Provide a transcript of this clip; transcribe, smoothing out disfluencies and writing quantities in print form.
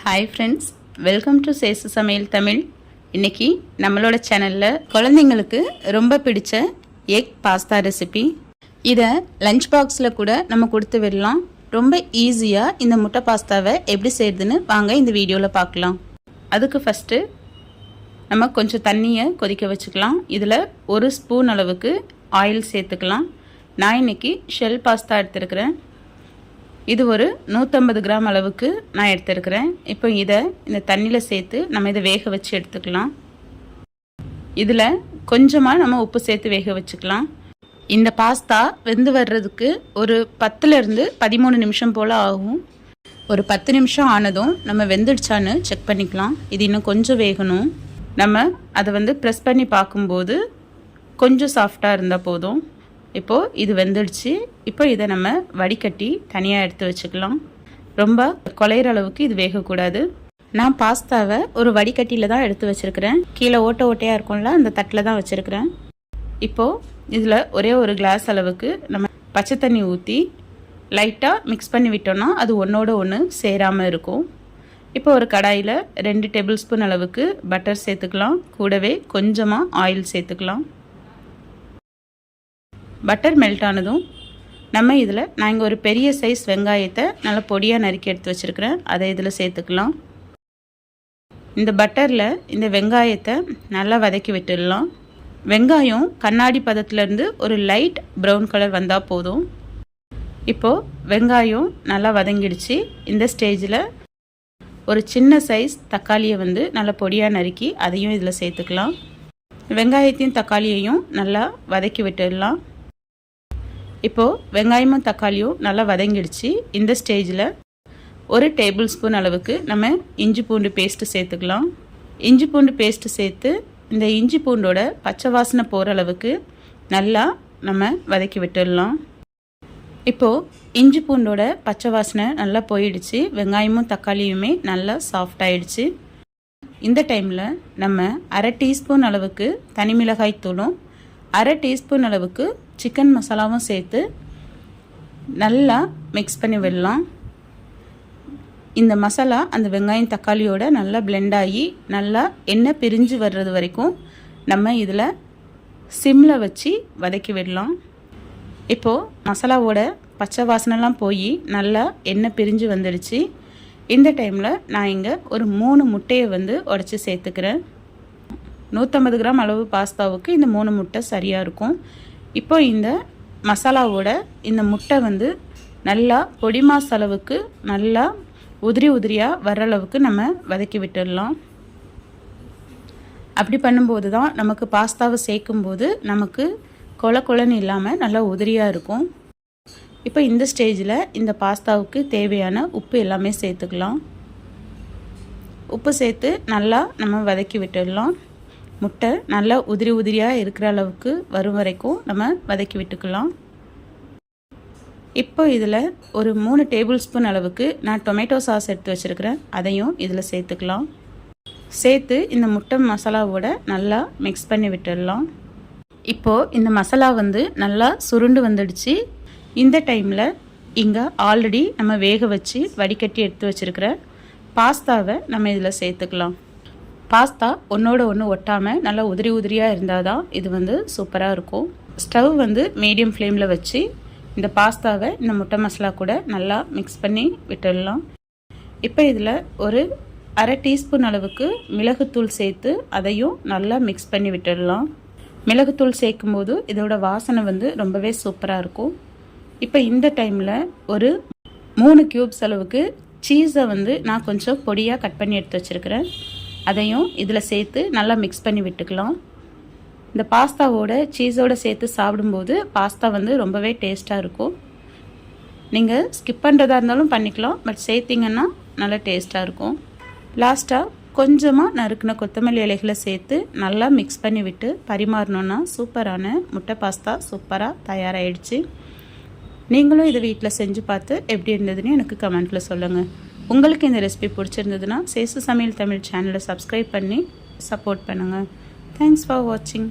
Hi friends, welcome to சேசு சமையல் தமிழ். இன்றைக்கி நம்மளோட சேனலில் குழந்தைங்களுக்கு ரொம்ப பிடிச்ச எக் பாஸ்தா ரெசிபி. இதை லஞ்ச் பாக்ஸில் கூட நம்ம கொடுத்து விடலாம். ரொம்ப ஈஸியாக இந்த முட்டை பாஸ்தாவை எப்படி செய்யுதுன்னு வாங்க இந்த வீடியோவில் பார்க்கலாம். அதுக்கு ஃபஸ்ட்டு நம்ம கொஞ்சம் தண்ணியை கொதிக்க வச்சுக்கலாம். இதில் 1 ஸ்பூன் அளவுக்கு ஆயில் சேர்த்துக்கலாம். நான் இன்றைக்கி ஷெல் பாஸ்தா எடுத்துருக்கிறேன். இது ஒரு 150 கிராம் அளவுக்கு நான் எடுத்துருக்கிறேன். இப்போ இதை இந்த தண்ணியில் சேர்த்து நம்ம இதை வேக வச்சு எடுத்துக்கலாம். இதில் கொஞ்சமாக நம்ம உப்பு சேர்த்து வேக வச்சுக்கலாம். இந்த பாஸ்தா வெந்து வர்றதுக்கு ஒரு 10லேருந்து 13 நிமிஷம் போல் ஆகும். ஒரு 10 நிமிஷம் ஆனதும் நம்ம வெந்துடுச்சான்னு செக் பண்ணிக்கலாம். இது இன்னும் கொஞ்சம் வேகணும். நம்ம அதை ப்ரெஸ் பண்ணி பார்க்கும்போது கொஞ்சம் சாஃப்டாக இருந்தால் போதும். இப்போது இது வெந்துடுச்சு. இப்போ இதை நம்ம வடிகட்டி தனியாக எடுத்து வச்சுக்கலாம். ரொம்ப குழையிற அளவுக்கு இது வேகக்கூடாது. நான் பாஸ்தாவை ஒரு வடிகட்டியில் தான் எடுத்து வச்சுருக்கிறேன். கீழே ஓட்டையாக இருக்கும்ல, அந்த தட்டில் தான் வச்சுருக்கிறேன். இப்போது இதில் ஒரே ஒரு கிளாஸ் அளவுக்கு நம்ம பச்சை தண்ணி ஊற்றி லைட்டாக மிக்ஸ் பண்ணி விட்டோம்னா அது ஒன்றோட ஒன்று சேராமல் இருக்கும். இப்போ ஒரு கடாயில் 2 டேபிள் ஸ்பூன் அளவுக்கு பட்டர் சேர்த்துக்கலாம். கூடவே கொஞ்சமாக ஆயில் சேர்த்துக்கலாம். பட்டர் மெல்ட் ஆனதும் நம்ம நான் இங்கே ஒரு பெரிய சைஸ் வெங்காயத்தை நல்லா பொடியாக நறுக்கி எடுத்து வச்சுருக்கிறேன். அதை இதில் சேர்த்துக்கலாம். இந்த பட்டரில் இந்த வெங்காயத்தை நல்லா வதக்கி விட்டுடலாம். வெங்காயம் கண்ணாடி பதத்துலேருந்து ஒரு லைட் ப்ரௌன் கலர் வந்தால் போதும். இப்போது வெங்காயம் நல்லா வதங்கிடுச்சு. இந்த ஸ்டேஜில் ஒரு சின்ன சைஸ் தக்காளியை நல்லா பொடியாக நறுக்கி அதையும் இதில் சேர்த்துக்கலாம். வெங்காயத்தையும் தக்காளியையும் நல்லா வதக்கி விட்டுடலாம். இப்போது வெங்காயமும் தக்காளியும் நல்லா வதங்கிடுச்சு. இந்த ஸ்டேஜில் ஒரு டேபிள் ஸ்பூன் அளவுக்கு நம்ம இஞ்சி பூண்டு பேஸ்ட்டு சேர்த்துக்கலாம். இஞ்சி பூண்டு பேஸ்ட்டு சேர்த்து இந்த இஞ்சி பூண்டோட பச்சை வாசனை போகிற அளவுக்கு நல்லா நம்ம வதக்கி விட்டுடலாம். இப்போது இஞ்சி பூண்டோட பச்சை வாசனை நல்லா போயிடுச்சு. வெங்காயமும் தக்காளியுமே நல்லா சாஃப்டாகிடுச்சு. இந்த டைமில் நம்ம 1/2 டீஸ்பூன் அளவுக்கு தனி மிளகாய் தூளும் 1/2 டீஸ்பூன் அளவுக்கு சிக்கன் மசாலாவும் சேர்த்து நல்லா மிக்ஸ் பண்ணி விடலாம். இந்த மசாலா அந்த வெங்காயம் தக்காளியோட நல்லா பிளெண்ட் ஆகி நல்லா எண்ணெய் பிரிஞ்சு வர்றது வரைக்கும் நம்ம இதில் சிம்மில் வச்சு வதக்கி விடலாம். இப்போது மசாலாவோட பச்சை வாசனைலாம் போய் நல்லா எண்ணெய் பிரிஞ்சு வந்துடுச்சு. இந்த டைமில் நான் இங்கே ஒரு 3 முட்டையை உடச்சி சேர்த்துக்கிறேன். 150 கிராம் அளவு பாஸ்தாவுக்கு இந்த 3 முட்டை சரியாக இருக்கும். இப்போ இந்த மசாலாவோட இந்த முட்டை நல்லா பொடி மாஸ் அளவுக்கு நல்லா உதிரியாக வர்ற அளவுக்கு நம்ம வதக்கி விட்டுடலாம். அப்படி பண்ணும்போது தான் நமக்கு பாஸ்தாவை சேர்க்கும்போது நமக்கு கொலன்னு இல்லாமல் நல்லா உதிரியாக இருக்கும். இப்போ இந்த ஸ்டேஜில் இந்த பாஸ்தாவுக்கு தேவையான உப்பு எல்லாமே சேர்த்துக்கலாம். உப்பு சேர்த்து நல்லா நம்ம வதக்கி விட்டுடலாம். முட்டை நல்லா உதிரியாக இருக்கிற அளவுக்கு வரும் வரைக்கும் நம்ம வதக்கி விட்டுக்கலாம். இப்போ இதில் ஒரு 3 டேபிள் ஸ்பூன் அளவுக்கு நான் டொமேட்டோ சாஸ் எடுத்து வச்சுருக்கிறேன். அதையும் இதில் சேர்த்துக்கலாம். சேர்த்து இந்த முட்டை மசாலாவோட நல்லா மிக்ஸ் பண்ணி விட்டுடலாம். இப்போது இந்த மசாலா நல்லா சுருண்டு வந்துடுச்சு. இந்த டைமில் இங்கே ஆல்ரெடி நம்ம வேக வச்சு வடிகட்டி எடுத்து வச்சுருக்கிற பாஸ்தாவை நம்ம இதில் சேர்த்துக்கலாம். பாஸ்தா ஒன்றோட ஒன்று ஒட்டாமல் நல்லா உதிரியாக இருந்தால் தான் இது சூப்பராக இருக்கும். ஸ்டவ் மீடியம் ஃப்ளேமில் வச்சு இந்த பாஸ்தாவை இந்த முட்டை மசாலா கூட நல்லா மிக்ஸ் பண்ணி விட்டுடலாம். இப்போ இதில் ஒரு 1/2 டீஸ்பூன் அளவுக்கு மிளகுத்தூள் சேர்த்து அதையும் நல்லா மிக்ஸ் பண்ணி விட்டுடலாம். மிளகுத்தூள் சேர்க்கும்போது இதோட வாசனை ரொம்பவே சூப்பராக இருக்கும். இப்போ இந்த டைமில் ஒரு 3 க்யூப்ஸ் அளவுக்கு சீஸை நான் கொஞ்சம் பொடியாக கட் பண்ணி எடுத்து வச்சுருக்கிறேன். அதையும் இதில் சேர்த்து நல்லா மிக்ஸ் பண்ணி விட்டுக்கலாம். இந்த பாஸ்தாவோட சீஸோடு சேர்த்து சாப்பிடும்போது பாஸ்தா ரொம்பவே டேஸ்ட்டாக இருக்கும். நீங்கள் ஸ்கிப் பண்ணுறதா இருந்தாலும் பண்ணிக்கலாம், பட் சேர்த்திங்கன்னா நல்லா டேஸ்ட்டாக இருக்கும். லாஸ்ட்டாக கொஞ்சமாக நறுக்கின கொத்தமல்லி இலைகளை சேர்த்து நல்லா மிக்ஸ் பண்ணி விட்டு பரிமாறணுன்னா சூப்பரான முட்டை பாஸ்தா சூப்பராக தயாராகிடுச்சு. நீங்களும் இதை வீட்டில் செஞ்சு பார்த்து எப்படி இருந்ததுன்னு எனக்கு கமெண்ட்டில் சொல்லுங்கள். உங்களுக்கு இந்த ரெசிபி பிடிச்சிருந்ததுன்னா சேசு சமையல் தமிழ் சேனலை சப்ஸ்கிரைப் பண்ணி சப்போர்ட் பண்ணுங்கள். தேங்க்ஸ் ஃபார் வாட்சிங்.